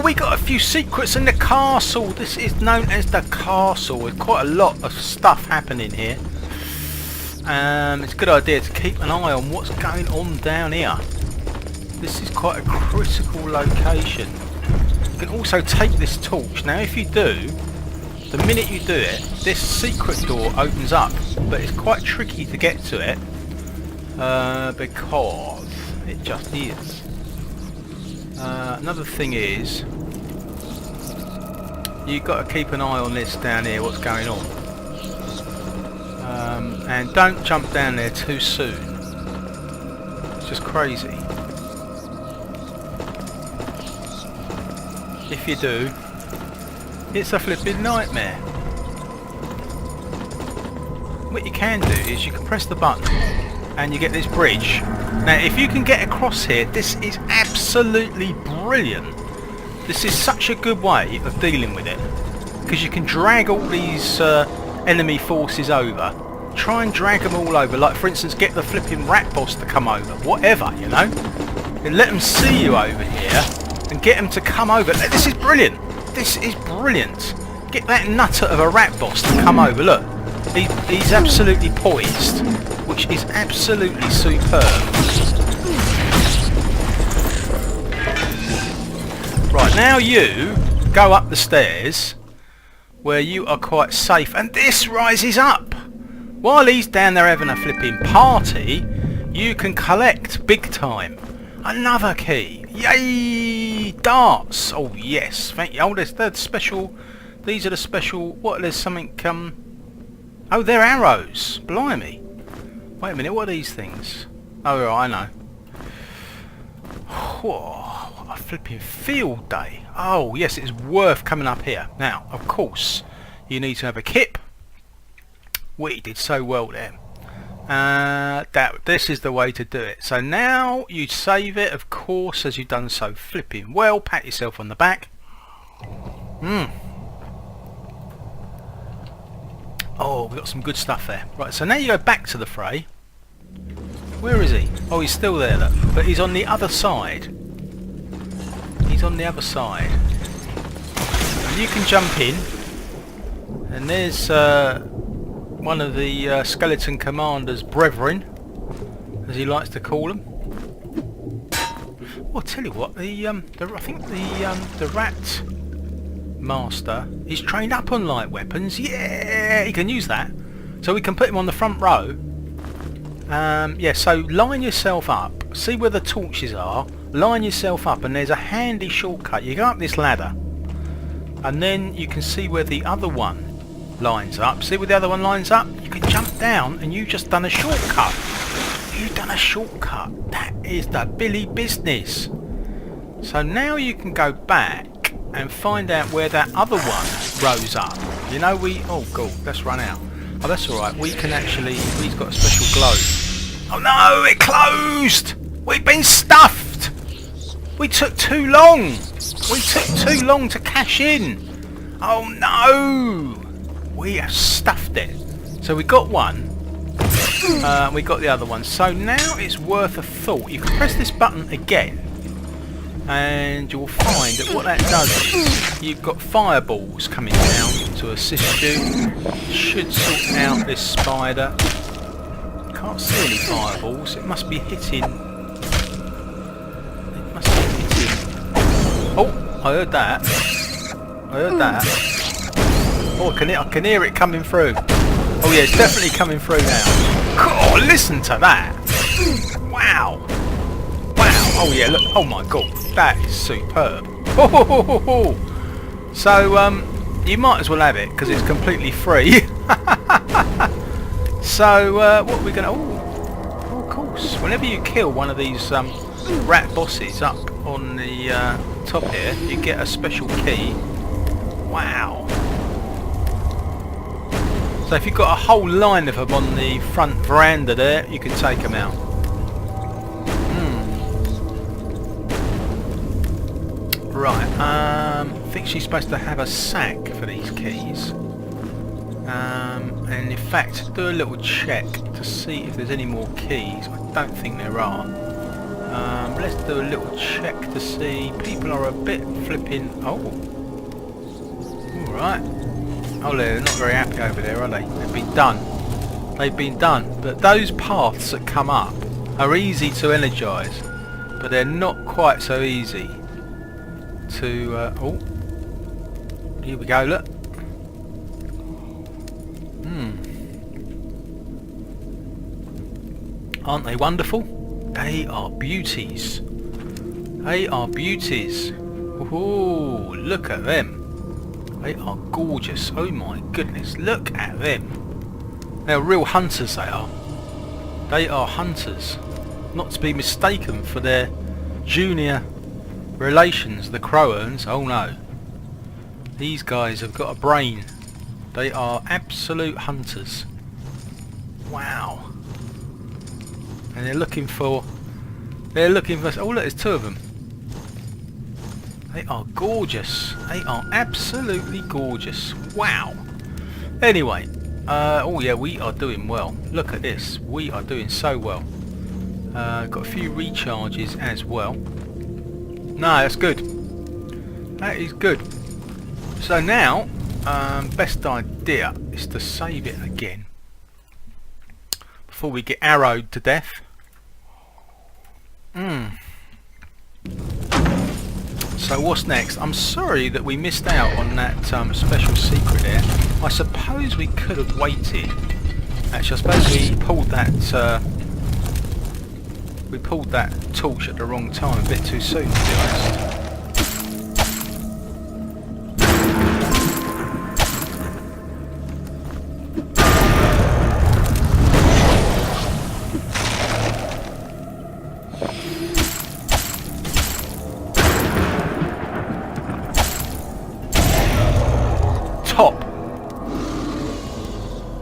we got a few secrets in the castle. This is known as the castle. With quite a lot of stuff happening here. It's a good idea to keep an eye on what's going on down here. This is quite a critical location. You can also take this torch. Now if you do, the minute you do it, this secret door opens up. But it's quite tricky to get to it. Because it just is. Another thing is, you've got to keep an eye on this down here, what's going on. And don't jump down there too soon. It's just crazy. If you do, it's a flipping nightmare. What you can do is you can press the button and you get this bridge. Now if you can get across here, this is absolutely brilliant. This is such a good way of dealing with it, because you can drag all these enemy forces over. Try and drag them all over, like for instance get the flipping rat boss to come over, whatever, you know, and let them see you over here and get them to come over. This is brilliant. This is brilliant. Get that nutter of a rat boss to come over. Look, he's absolutely poised, which is absolutely superb. Right, now you go up the stairs where you are quite safe, and this rises up. While he's down there having a flipping party, you can collect big time. Another key. Yay! Darts. Oh yes, thank you. Oh, there's the special. These are the special. What? There's something. Oh, they're arrows. Blimey. Wait a minute. What are these things? Oh, right, I know. Whoa, what a flipping field day. Oh yes, it's worth coming up here. Now, of course, you need to have a kip. We did so well there. This is the way to do it. So now you save it, of course, as you've done so flipping well. Pat yourself on the back. Oh, we've got some good stuff there. Right, so now you go back to the fray. Where is he? Oh, he's still there, look. But he's on the other side. He's on the other side. And you can jump in. And there's one of the skeleton commander's brethren, as he likes to call them. Well, I'll tell you what, I think the rat master is trained up on light weapons. Yeah, he can use that. So we can put him on the front row. Yeah, so line yourself up. See where the torches are. Line yourself up, and there's a handy shortcut. You go up this ladder, and then you can see where the other one lines up. See where the other one lines up? You can jump down, and you just done a shortcut. You've done a shortcut. That is the Billy business. So now you can go back and find out where that other one rose up. You know, oh god, let's run out. Oh, that's alright, we can actually, we've got a special glow. Oh no, it closed! We've been stuffed! We took too long! We took too long to cash in! Oh no! We have stuffed it. So we got one, we got the other one. So now it's worth a thought. You can press this button again, and you'll find that what that does is you've got fireballs coming down to assist you. Should sort out this spider. Can't see any fireballs. It must be hitting. It must be hitting. Oh, I heard that. I heard that. Oh, I can hear it coming through. Oh yeah, it's definitely coming through now. Oh, listen to that. Wow. Wow. Oh yeah, look. Oh my god. That is superb. So you might as well have it because it's completely free. So what are we gonna? Oh, of course. Whenever you kill one of these rat bosses up on the top here, you get a special key. Wow. So if you've got a whole line of them on the front veranda there, you can take them out. Right, I think she's supposed to have a sack for these keys. And in fact, do a little check to see if there's any more keys. I don't think there are. Let's do a little check to see. People are a bit flipping. Oh, all right. Oh, they're not very happy over there, are they? They've been done. They've been done. But those paths that come up are easy to energise, but they're not quite so easy to. Oh, here we go. Look. Aren't they wonderful? They are beauties. They are beauties. Ooh, look at them. They are gorgeous. Oh my goodness, look at them. They're real hunters, they are. They are hunters. Not to be mistaken for their junior relations, the Croans. Oh no. These guys have got a brain. They are absolute hunters. Wow. And they're looking for... oh look, there's two of them. They are gorgeous. They are absolutely gorgeous. Wow. Anyway, oh yeah, we are doing well. Look at this. We are doing so well. Got a few recharges as well. No, that's good. That is good. So now, best idea is to save it again before we get arrowed to death. So what's next? I'm sorry that we missed out on that special secret there. I suppose we could have waited. Actually, I suppose we pulled that torch at the wrong time, a bit too soon, to be honest.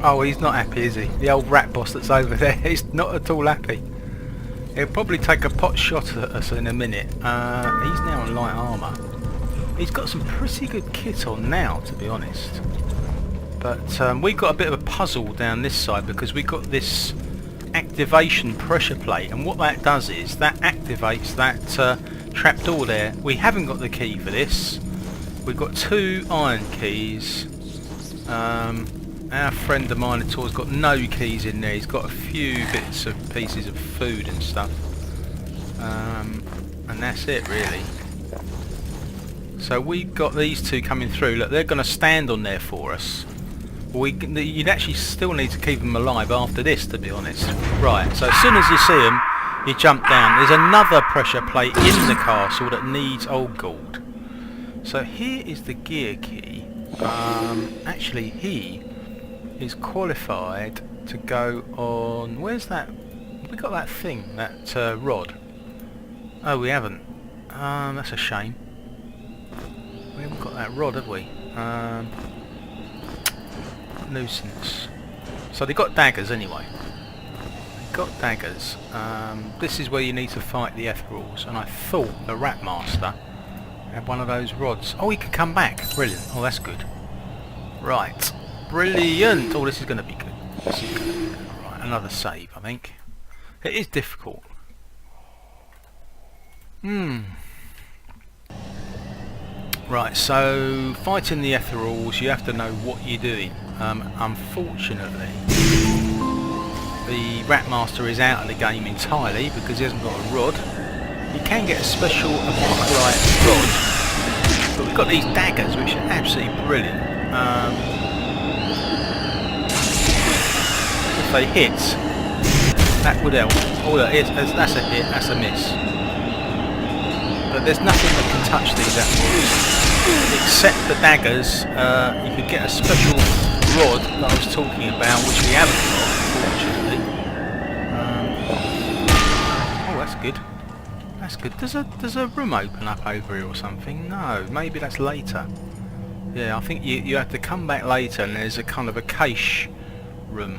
Oh, he's not happy, is he? The old rat boss that's over there, he's not at all happy. He'll probably take a pot shot at us in a minute. He's now in light armour. He's got some pretty good kit on now, to be honest. But we've got a bit of a puzzle down this side because we've got this activation pressure plate, and what that does is that activates that trapdoor there. We haven't got the key for this. We've got 2 iron keys. Our friend the Minotaur's got no keys in there. He's got a few bits of pieces of food and stuff, and that's it really. So we've got these 2 coming through. Look, they're going to stand on there for us. You'd actually still need to keep them alive after this, to be honest. Right, so as soon as you see them, you jump down. There's another pressure plate in the castle that needs old gold. So here is the gear key. Actually, he is qualified to go on... Where's that? We got that thing, that rod. Oh, we haven't. That's a shame. We haven't got that rod, have we? Nuisance. So they got daggers anyway. They got daggers. This is where you need to fight the Ethereals, and I thought the Rat Master had one of those rods. Oh, he can come back. Brilliant. Oh, that's good. Right. Brilliant. Oh, this is going to be good. This is going to be good. Right, another save, I think. It is difficult. Right, so fighting the Ethereals, you have to know what you're doing. Unfortunately, the Rat Master is out of the game entirely because he hasn't got a rod. You can get a special apocalypse rod, but we've got these daggers which are absolutely brilliant. If they hit, that would help. Oh, that's a hit, that's a miss. But there's nothing that can touch these Ethereals except the daggers. You could get a special rod that I was talking about, which we haven't got, unfortunately. Oh, that's good. That's good. Does a room open up over here or something? No, maybe that's later. Yeah, I think you have to come back later, and there's a kind of a cache room.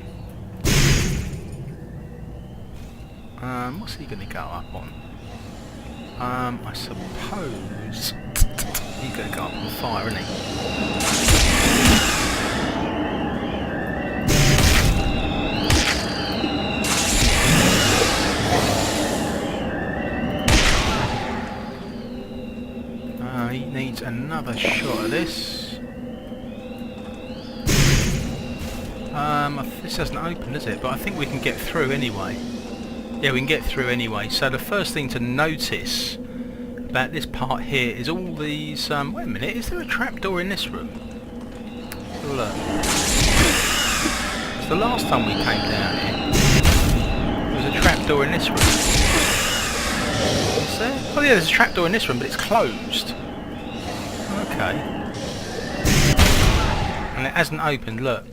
What's he going to go up on? I suppose he's going to go up on fire, isn't he? He needs another shot of this. This hasn't opened, is it? But I think we can get through anyway. Yeah, we can get through anyway. So the first thing to notice about this part here is all these... wait a minute, is there a trapdoor in this room? Let's have a look. It's the last time we came down here. There was a trapdoor in this room. Is there? Oh yeah, there's a trapdoor in this room, but it's closed. Okay. And it hasn't opened, look.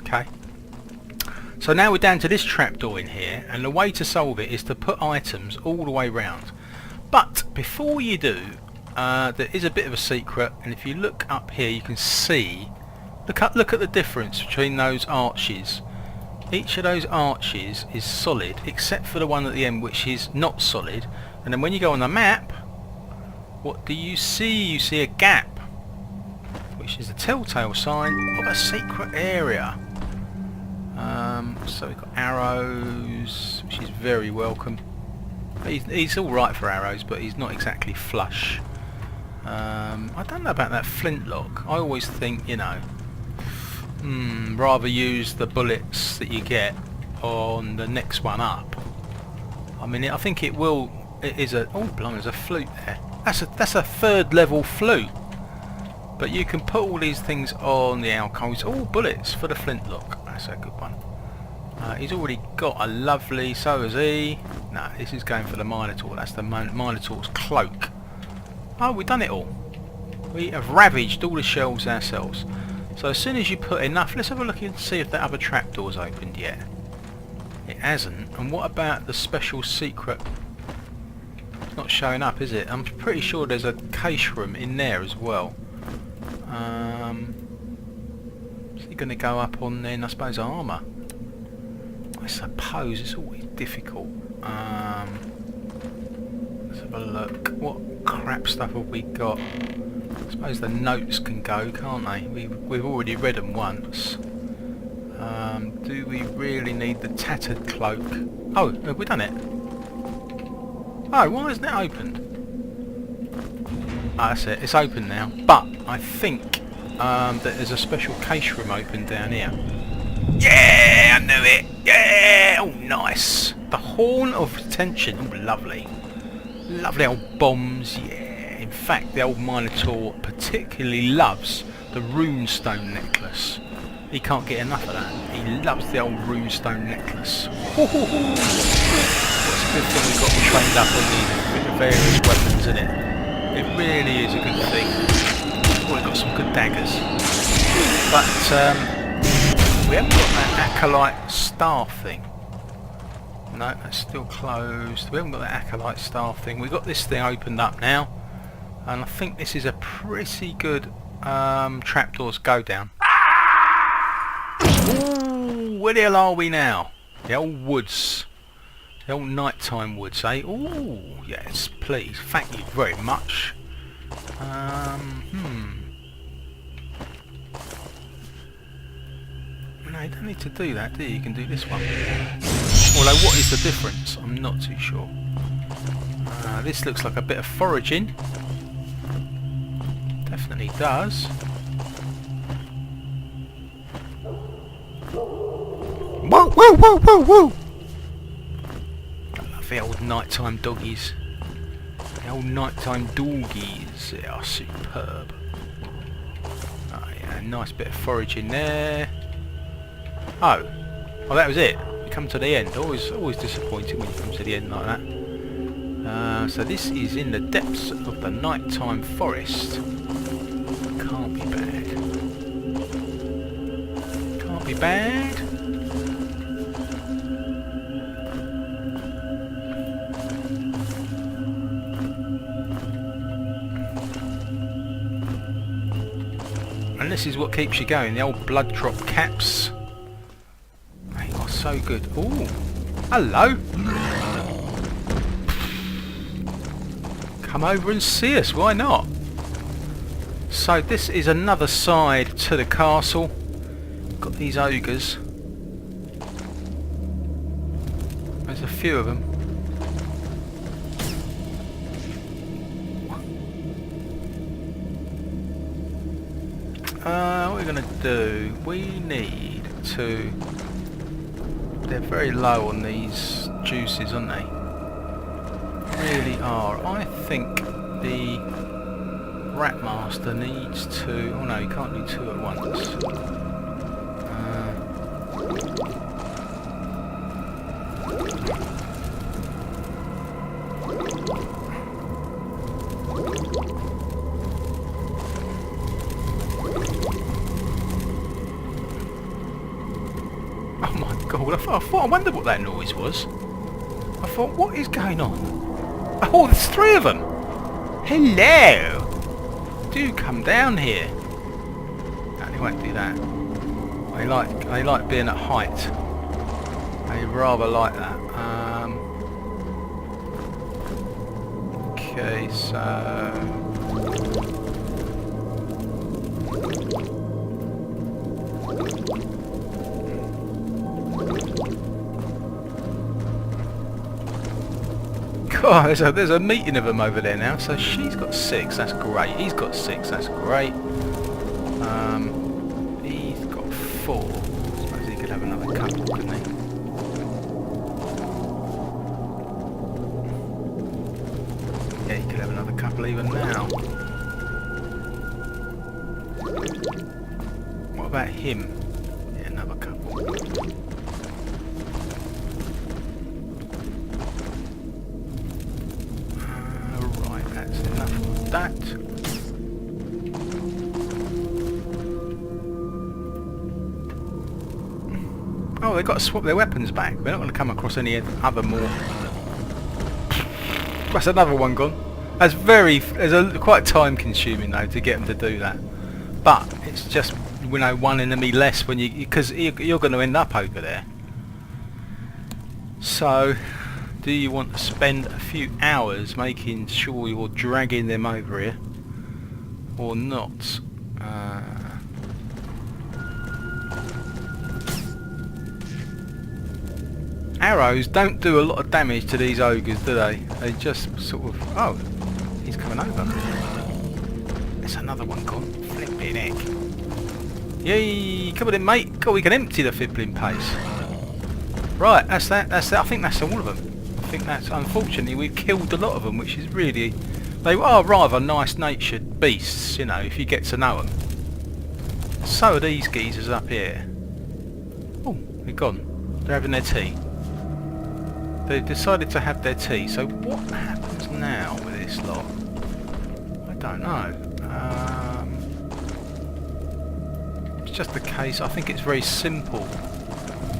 Okay. So now we're down to this trapdoor in here, and the way to solve it is to put items all the way round. But before you do, there is a bit of a secret, and if you look up here you can see, look at the difference between those arches. Each of those arches is solid, except for the one at the end which is not solid, and then when you go on the map, what do you see? You see a gap, which is a telltale sign of a secret area. So we've got arrows, which is very welcome. He's alright for arrows, but he's not exactly flush. I don't know about that flintlock. I always think, you know, rather use the bullets that you get on the next one up. I mean, I think it will. It is a... Oh, blimey, there's a flute there. That's a third level flute. But you can put all these things on the alcoves. All bullets for the flintlock. That's a good one. He's already got a lovely... So has he. No, this is going for the Minotaur. That's the Minotaur's cloak. Oh, we've done it all. We have ravaged all the shelves ourselves. So as soon as you put enough... Let's have a look and see if that other trapdoor's opened yet. It hasn't. And what about the special secret? It's not showing up, is it? I'm pretty sure there's a cache room in there as well. Is it going to go up on then, I suppose, armour? I suppose it's always difficult. Let's have a look. What crap stuff have we got? I suppose the notes can go, can't they? We've already read them once. Do we really need the tattered cloak? Oh, have we done it? Oh, why isn't it opened? Ah, that's it. It's open now. But I think that there's a special cache room open down here. Yeah, I knew it. Yeah. Oh, nice. The Horn of Tension. Oh, lovely. Lovely old bombs. Yeah. In fact, the old Minotaur particularly loves the runestone necklace. He can't get enough of that. He loves the old runestone necklace. What's a good thing we've got trained up on these various weapons, isn't it? It really is a good thing. Oh, we've got some good daggers. But we haven't got that acolyte staff thing. No, that's still closed. We haven't got that acolyte staff thing. We've got this thing opened up now. And I think this is a pretty good trapdoors go down. Ooh, where the hell are we now? The old woods. The old nighttime woods, eh? Ooh, yes, please. Thank you very much. No, you don't need to do that, do you? You can do this one. Although, what is the difference? I'm not too sure. This looks like a bit of foraging. Definitely does. Whoa, whoa, whoa, whoa, whoa! I love the old nighttime doggies. The old nighttime doggies. They are superb. Oh yeah, nice bit of foraging there. Oh, well that was it. You come to the end. Always disappointing when you come to the end like that. So this is in the depths of the nighttime forest. Can't be bad. Can't be bad. And this is what keeps you going, the old blood drop caps. They are so good. Ooh, hello. Come over and see us, why not? So this is another side to the castle. Got these ogres. There's a few of them. What we're going to do, we need to... They're very low on these juices, aren't they? Really are. I think the Rat Master needs to... Oh no, you can't do two at once. Oh my god, I wondered what that noise was. I thought, what is going on? Oh, there's three of them! Hello! Do come down here. No, they won't do that. They like being at height. They rather like that. Okay, so... God, there's a meeting of them over there now. So she's got 6, that's great. He's got 6, that's great. He's got 4. I suppose he could have another couple, couldn't he? Yeah, he could have another couple even now. What about him? Yeah, another couple. Right, that's enough of that. Oh, they've got to swap their weapons back. We're not going to come across any other more. That's another one gone. That's quite time consuming though to get them to do that. But it's just, you know, one enemy less when because you're going to end up over there. So, do you want to spend a few hours making sure you're dragging them over here, or not? Arrows don't do a lot of damage to these ogres, do they? They just sort of... Oh, he's coming over. There's another one gone. Flipping heck. Yay! Come on in, mate. God, we can empty the fibbling pace. Right, that's that. That's that. I think that's all of them. I think that's... Unfortunately, we've killed a lot of them, which is really... They are rather nice-natured beasts, you know, if you get to know them. So are these geezers up here. Oh, they're gone. They're having their tea. They've decided to have their tea, so what happens now with this lot? I don't know. It's just a case, I think it's very simple.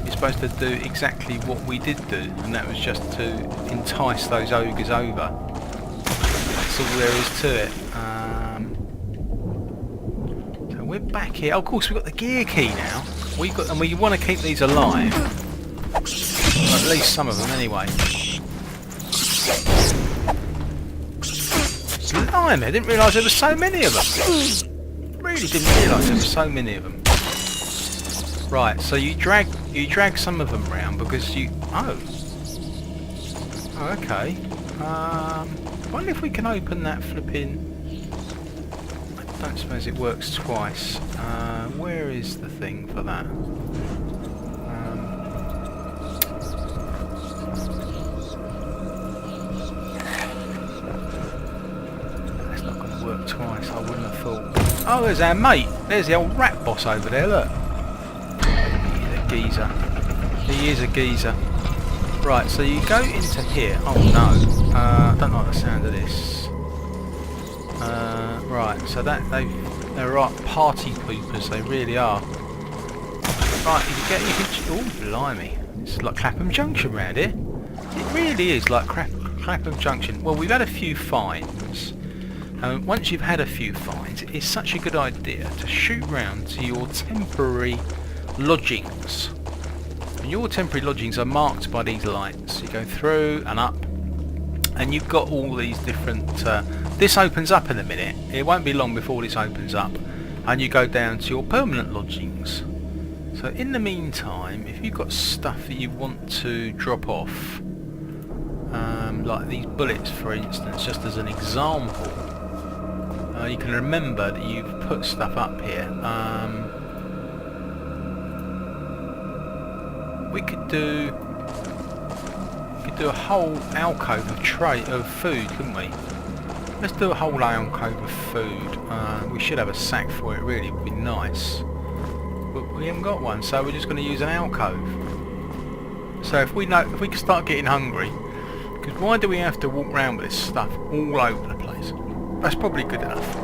You're supposed to do exactly what we did do, and that was just to entice those ogres over. That's all there is to it. So we're back here. Oh, of course, we've got the gear key now. And we want to keep these alive. At least some of them, anyway. Blimey, I didn't realise there were so many of them. Really didn't realise there were so many of them. Right, so you drag some of them round because you... Oh, okay. I wonder if we can open that flipping... I don't suppose it works twice. Where is the thing for that? Twice, I wouldn't have thought. Oh, there's our mate. There's the old rat boss over there, look. He's a geezer. He is a geezer. Right, so you go into here. Oh no. I don't like the sound of this. Right, so they're right party poopers, they really are. Right, you can oh, blimey. It's like Clapham Junction round here. It really is like Clapham Junction. Well, we've had a few finds. Once you've had a few finds, it's such a good idea to shoot round to your temporary lodgings. And your temporary lodgings are marked by these lights. You go through and up, and you've got all these different... this opens up in a minute. It won't be long before this opens up. And you go down to your permanent lodgings. So in the meantime, if you've got stuff that you want to drop off, like these bullets for instance, just as an example, You can remember that you've put stuff up here. We could do a whole alcove of food, couldn't we? Let's do a whole alcove of food. We should have a sack for it, really. It would be nice. But we haven't got one, so we're just going to use an alcove. So if we can start getting hungry, because why do we have to walk around with this stuff all over the place? That's probably good enough.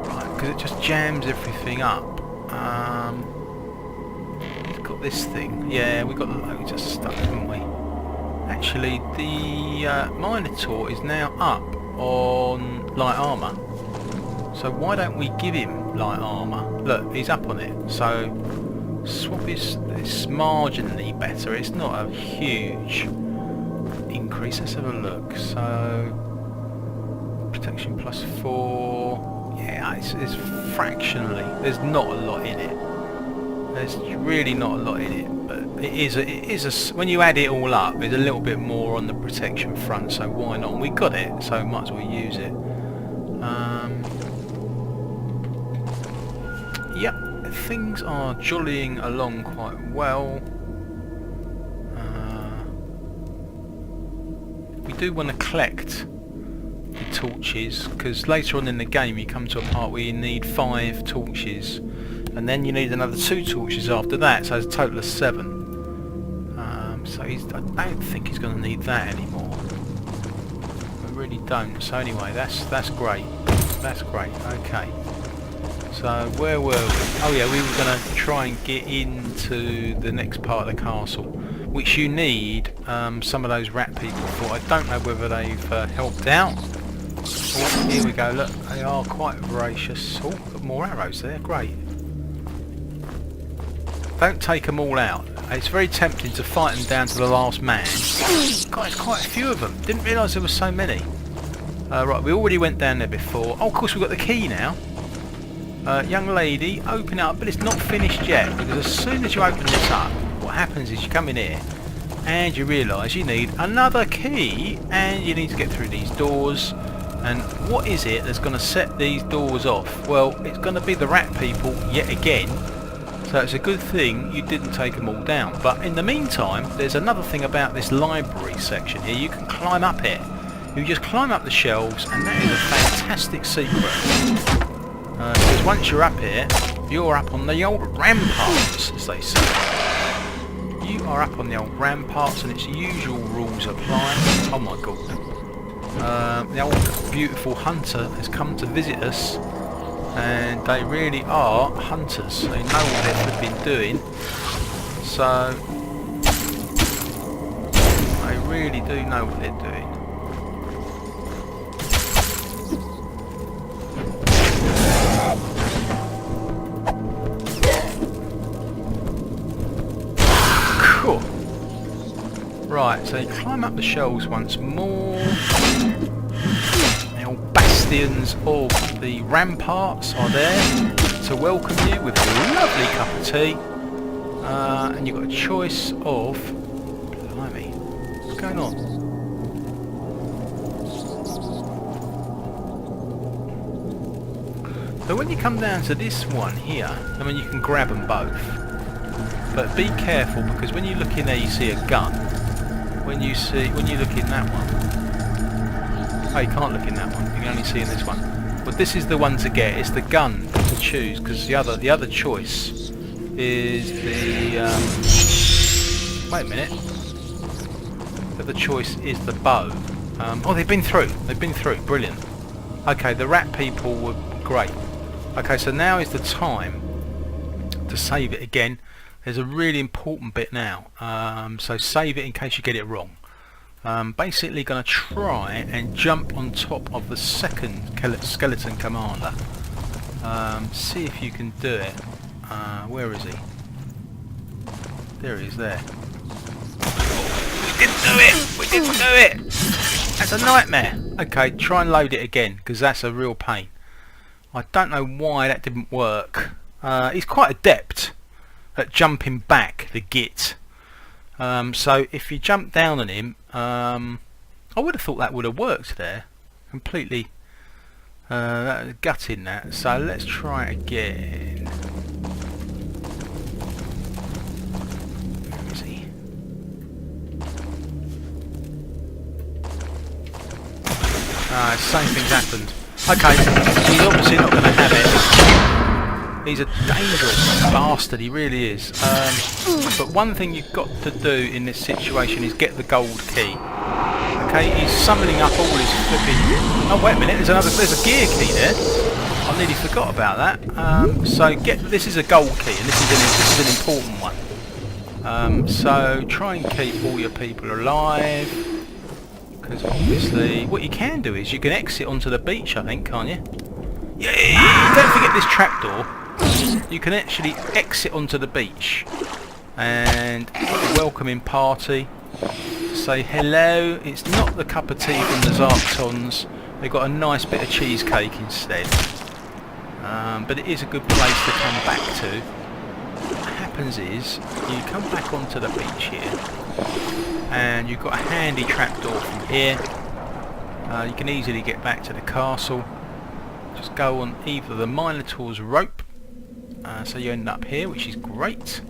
Right, because it just jams everything up. We've got this thing. Yeah, we've got loads of stuff, haven't we? Actually, the Minotaur is now up on light armour. So why don't we give him light armour? Look, he's up on it. So swap it's marginally better. It's not a huge increase. Let's have a look. So protection +4. Yeah, it's fractionally. There's not a lot in it. There's really not a lot in it, but it is when you add it all up, there's a little bit more on the protection front. So why not? We got it, so might as well use it. Yep, things are jollying along quite well. We do want to collect the torches, because later on in the game you come to a part where you need 5 torches, and then you need another 2 torches after that, so it's a total of 7. So I don't think he's going to need that anymore. I really don't. So anyway, that's great. That's great. Okay. So where were we? Oh yeah, we were going to try and get into the next part of the castle, which you need some of those rat people for. I don't know whether they've helped out. Oh, here we go. Look, they are quite voracious. Oh, got more arrows there. Great. Don't take them all out. It's very tempting to fight them down to the last man. God, there's quite a few of them. Didn't realise there were so many. Right, we already went down there before. Oh, of course we've got the key now. Young lady, open it up, but it's not finished yet, because as soon as you open this up, what happens is you come in here and you realise you need another key, and you need to get through these doors. And what is it that's going to set these doors off? Well, it's going to be the rat people yet again. So it's a good thing you didn't take them all down. But in the meantime, there's another thing about this library section here. You can climb up it. You just climb up the shelves, and that is a fantastic secret. Because once you're up here, you're up on the old ramparts, as they say. You are up on the old ramparts, and its usual rules apply. Oh my god. The old beautiful hunter has come to visit us, and they really are hunters. They know what they've been doing, so they really do know what they're doing. Cool. Right, so you climb up the shelves once more. The old bastions of the ramparts are there to welcome you with a lovely cup of tea. And you've got a choice of... Blimey, what's going on? So when you come down to this one here, I mean, you can grab them both. But be careful, because when you look in there you see a gun. When you look in that one, oh, you can't look in that one. You can only see in this one. But this is the one to get. It's the gun to choose, because the other choice is the. Wait a minute. The other choice is the bow. Oh, they've been through. They've been through. Brilliant. Okay, the rat people were great. Okay, so now is the time to save it again. There's a really important bit now, so save it in case you get it wrong. Basically going to try and jump on top of the second skeleton commander. See if you can do it. Where is he? There he is, there. We didn't do it! We didn't do it! That's a nightmare! Okay, try and load it again, because that's a real pain. I don't know why that didn't work. He's quite adept at jumping back, the git. So if you jump down on him, I would have thought that would have worked there completely. Gutting that. So let's try it again. Where is he? Same thing's happened. Okay, he's obviously not going to have it. He's a dangerous bastard, he really is. But one thing you've got to do in this situation is get the gold key. Okay, he's summoning up all his flipping... Oh, wait a minute, there's a gear key there. I nearly forgot about that. So this is a gold key, and this is an important one. So try and keep all your people alive. Because obviously, what you can do is you can exit onto the beach, I think, can't you? Yeah! Don't forget this trapdoor. You can actually exit onto the beach and welcoming party. Say hello. It's not the cup of tea from the Zartons. They've got a nice bit of cheesecake instead. But it is a good place to come back to. What happens is you come back onto the beach here. And you've got a handy trapdoor from here. You can easily get back to the castle. Just go on either the Minotaur's rope, so you end up here, which is great.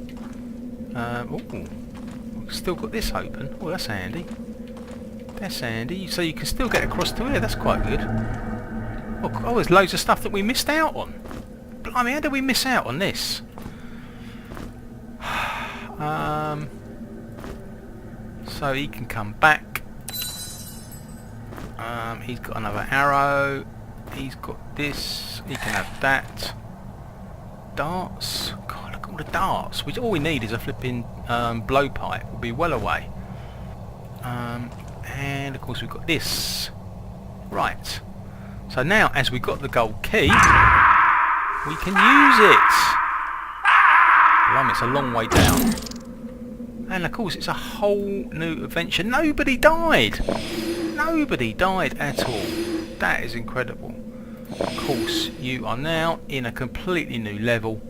We've still got this open. Oh, that's handy. That's handy. So you can still get across to here. That's quite good. Oh, there's loads of stuff that we missed out on. Blimey, how did we miss out on this? So he can come back. He's got another arrow. He's got this. He can have that. Darts. God, look at all the darts. All we need is a flipping blowpipe. We'll be well away. And of course we've got this. Right. So now, as we've got the gold key, we can use it. Blimey, it's a long way down. And of course it's a whole new adventure. Nobody died! Nobody died at all. That is incredible. Of course you are now in a completely new level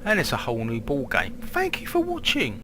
and it's a whole new ball game. Thank you for watching.